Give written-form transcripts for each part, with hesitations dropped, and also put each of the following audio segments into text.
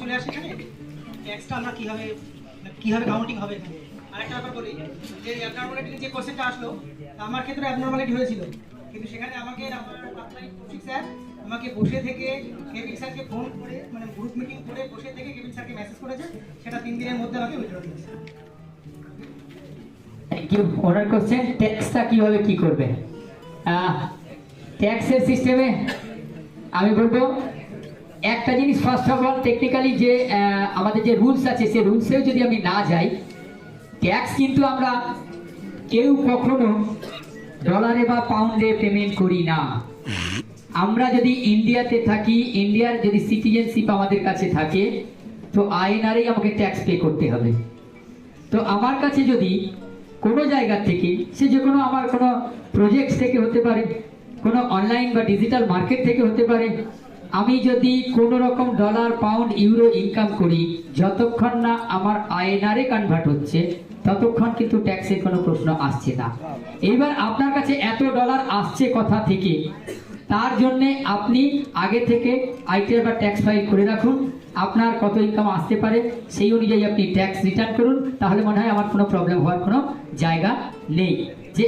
চলে আসে এখানে ট্যাক্সটা আমরা কিভাবে কাউন্টিং হবে এখানে। আরেকটা ব্যাপার বলি যে অ্যাবনর্মালিটি যে কোশ্চেনটা আসলো আমার ক্ষেত্রে অ্যাবনর্মালিটি হয়েছিল, কিন্তু সেখানে আমাকে আমার কৌশিক স্যার আমাকে বসে থেকে কেবিন স্যারকে ফোন করে মানে গ্রুপ মিটিং করে বসে থেকে কেবিন স্যারকে মেসেজ করেছে, সেটা 3 দিনের মধ্যে আমাকে উইথড্র দিয়েছে। Thank you. ওনার কোশ্চেন ট্যাক্সটা কিভাবে কি করবে। ট্যাক্সের সিস্টেমে আমি বলবো একটা জিনিস, ফার্স্ট অফ অল টেকনিক্যালি যে আমাদের যে রুলস আছে সেই রুলসেও যদি আমি না যাই, ট্যাক্স কিন্তু আমরা কেউ কখনো ডলারে বা পাউন্ডে পেমেন্ট করি না। আমরা যদি ইন্ডিয়াতে থাকি, ইন্ডিয়ার যদি সিটিজেনশিপ আমাদের কাছে থাকে, তো আইএনআরেই আমাকে ট্যাক্স পে করতে হবে। তো আমার কাছে যদি কোনো জায়গা থেকে, সে যে কোনো আমার কোনো প্রজেক্ট থেকে হতে পারে, কোনো অনলাইন বা ডিজিটাল মার্কেট থেকে হতে পারে, আমি যদি কোনো রকম ডলার পাউন্ড ইউরো ইনকাম করি, যতক্ষণ না আমার আইএনআরে কনভার্ট হচ্ছে ততক্ষণ কিন্তু ট্যাক্সের কোনো প্রশ্ন আসছে না। এবার আপনার কাছে এত ডলার আসছে কথা থেকে, তার জন্যে আপনি আগে থেকে আইটিআর বা ট্যাক্স ফাইল করে রাখুন। আপনার কত ইনকাম আসতে পারে সেই অনুযায়ী আপনি ট্যাক্স রিটার্ন করুন, তাহলে মনে হয় আমার কোনো প্রবলেম হওয়ার কোনো জায়গা নেই। যে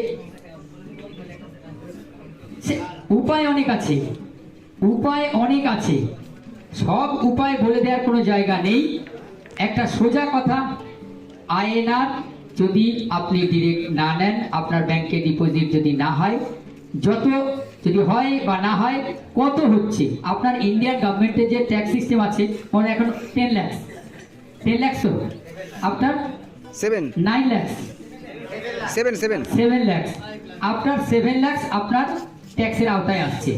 উপায় অনেক আছে, উপায় অনেক আছে, সব উপায় বলে দেওয়ার কোনো জায়গা নেই। একটা সোজা কথা, আইএনআর যদি আপনি ডিরেক্ট না নেন, আপনার ব্যাংকে ডিপোজিট যদি না হয়, যত যদি হয় বা না হয় কত হচ্ছে, আপনার ইন্ডিয়ান গভর্নমেন্টের যে ট্যাক্স সিস্টেম আছে মনে এখন 10 লাখ, 10 লাখ আপনার 9 লাখ 7 লাখ, আপনার 7 লাখ আপনার ট্যাক্সের আওতায় আসছে।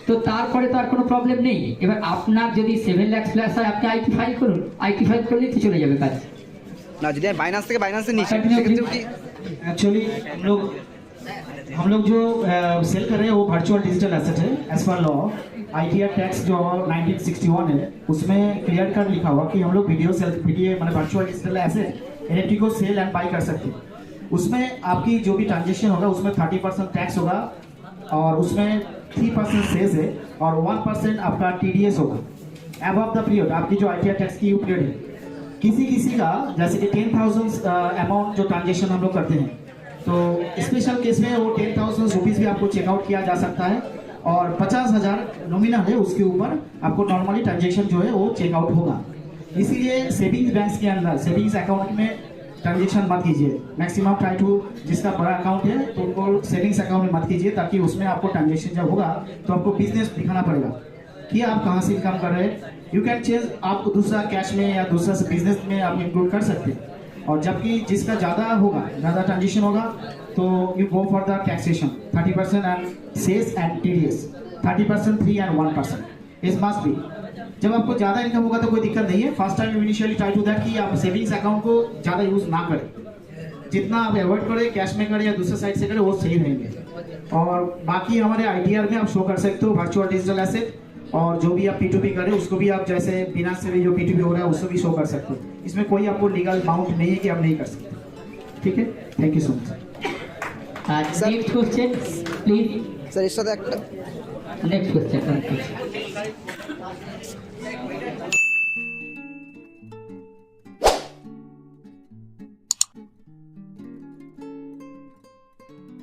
তো তারপরে তো আর কোনো প্রবলেম নেই। এবার আপনার যদি 7 লাখ প্লাস হয়, আপনি আইটি ফাইল করুন, আইটি ফাইল করলেই তো চলে যাবে কাজ। না যদি বাইনান্স থেকে বাইনান্সে নিচ্ছি সেক্ষেত্রে কি एक्चुअली हम लोग जो सेल कर रहे हैं वो वर्चुअल डिजिटल एसेट है as per law. ITR tax जो 1961 है उसमें क्लियर कर लिखा हुआ कि हम लोग वीडियो मतलब वर्चुअल डिजिटल एसेट एनएफटी को सेल एंड बाई कर सकते हैं। उसमें आपकी जो भी ट्रांजेक्शन होगा उसमें 30% टैक्स होगा, और उसमें 3% सेस है, और 1% आपका टीडीएस होगा अबव द पीरियड। आपकी जो आईटीआर टैक्स की पीरियड है, किसी का जैसे कि 10,000 अमाउंट जो ट्रांजेक्शन हम लोग करते हैं, तो स्पेशल केस में वो 10,000 रुपीज़ भी आपको चेकआउट किया जा सकता है, और 50,000 नॉमिनल है उसके ऊपर आपको नॉर्मली ट्रांजेक्शन जो है वो चेकआउट होगा। इसीलिए सेविंग्स बैंक के अंदर सेविंग्स अकाउंट में ट्रांजेक्शन मत कीजिए। मैक्सिमम ट्राई टू, जिसका बड़ा अकाउंट है तो उनको सेविंग्स अकाउंट में मत कीजिए, ताकि उसमें आपको ट्रांजेक्शन जब होगा तो आपको बिजनेस दिखाना पड़ेगा कि आप कहाँ से इनकम कर रहे हैं। यू कैन चेंज, आप दूसरा कैश में या दूसरा से बिजनेस में आप इंक्लूड कर सकते हैं। और जबकि जिसका ज़्यादा होगा, ज़्यादा ट्रांजेक्शन होगा, तो you go for the taxation 30% and cess and TDS 30%, 3 and 1%। इस मस्ट बी। जब आपको ज़्यादा इनकम होगा तो कोई दिक्कत नहीं है। First time initially try to that कि आप सेविंग्स अकाउंट को ज़्यादा यूज़ ना करें, जितना आप अवॉइड करें कैश में करें या दूसरे साइड से करें वो सही रहेंगे। और बाकी हमारे आईटीआर में आप शो कर सकते हो वर्चुअल डिजिटल एसेट, और जो भी आप P2P करें उसको भी आप जैसे बिना से भी जो P2P हो रहा है उसको भी शो कर सकते हो। इसमें कोई आपको लीगल बाउंड नहीं है कि आप नहीं कर सकते। ठीक है, thank you so much. Next question please. Sir এর সাথে একটা नेक्स्ट क्वेश्चन।